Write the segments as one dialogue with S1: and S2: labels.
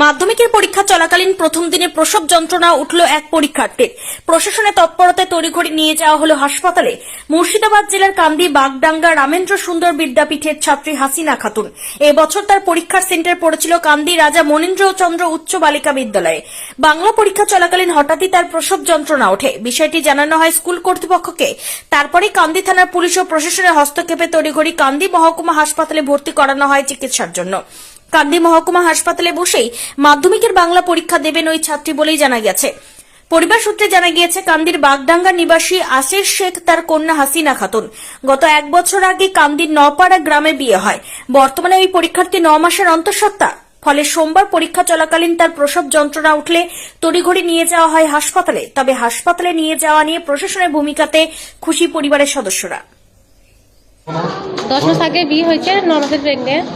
S1: মাধ্যমিকের পরীক্ষা চলাকালীন প্রথম দিনে প্রসব যন্ত্রণা উঠল এক পরীক্ষার্থীর। প্রশাসনের তৎপরতায় তড়িঘড়ি নিয়ে যাওয়া হলো হাসপাতালে। মুর্শিদাবাদ জেলার কান্দি বাগডাঙ্গা রামেন্দ্র সুন্দর বিদ্যাপীঠের ছাত্রী হাসিনা খাতুন। এবছর তার পরীক্ষার সেন্টার পড়েছিল কান্দি রাজা মনীন্দ্রচন্দ্র উচ্চ বালিকা বিদ্যালয়ে। বাংলা পরীক্ষা চলাকালীন হঠাৎই তার প্রসব যন্ত্রণা ওঠে। বিষয়টি জানানো হয় স্কুল কর্তৃপক্ষকে। তারপরে কান্দি থানার পুলিশ ও প্রশাসনের হস্তক্ষেপে তড়িঘড়ি কান্দি মহকুমা হাসপাতালে ভর্তি করানো হয় চিকিৎসার জন্য। কান্দি মহকুমা হাসপাতালে বসেই মাধ্যমিকের বাংলা পরীক্ষা দেবেন ওই ছাত্রী বলেই জানা গেছে। পরিবার সূত্রে জানা গিয়েছে, কান্দির বাগডাঙ্গা নিবাসী আসির শেখ তার কন্যা হাসিনা খাতুন। গত 1 বছর আগে কান্দির নপাড়া গ্রামে বিয়ে হয়। বর্তমানে ওই পরীক্ষার্থী 9 মাসের অন্তঃসত্ত্বা। ফলে সোমবার পরীক্ষা চলাকালীন তার প্রসব যন্ত্রণা উঠলে তড়িঘড়ি নিয়ে যাওয়া হয় হাসপাতালে। তবে হাসপাতালে নিয়ে যাওয়া নিয়ে প্রশাসনের ভূমিকাতে খুশি পরিবারের সদস্যরা।
S2: 10 মাস আগে বিয়ে হয়েছে, 9 মাসের প্রেগনেন্ট।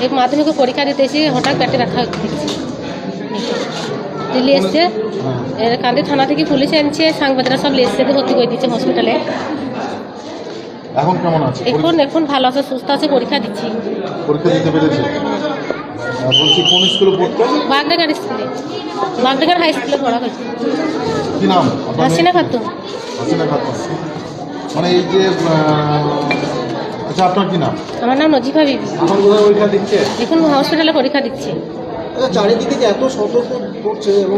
S2: এই মাধ্যমিক পরীক্ষা দিতে এসে হঠাৎ পেটে ব্যথা দেখছি, দিল্লি এসছে। কান্দি থানা থেকে পুলিশ এনেছে, সাংবাদিকরা সব এসছে, ভর্তি করে দিচ্ছে হসপিটালে।
S3: এখন কেমন আছে?
S2: এখন ভালো আছে, সুস্থ আছে, পরীক্ষা দিচ্ছি।
S3: পরীক্ষা দিতে পেরেছে? বলছি কোন স্কুলে পড়তো?
S2: বাগডাঙ্গার স্কুলে, বাগডাঙ্গার হাই স্কুলে পড়া হয়েছে।
S3: কি নাম?
S2: হাসিনা খাতুন।
S3: হাসিনা খাতুন। মানে এই যে আচ্ছা, আপনার কি নাম?
S2: আমার নাম নজিফা বিবি।
S3: এখন কোথায় পরীক্ষা দিচ্ছে?
S2: এখন হসপিটালে পরীক্ষা দিচ্ছে।
S4: চারিদিকে যে এত সতর্ক করছে এবং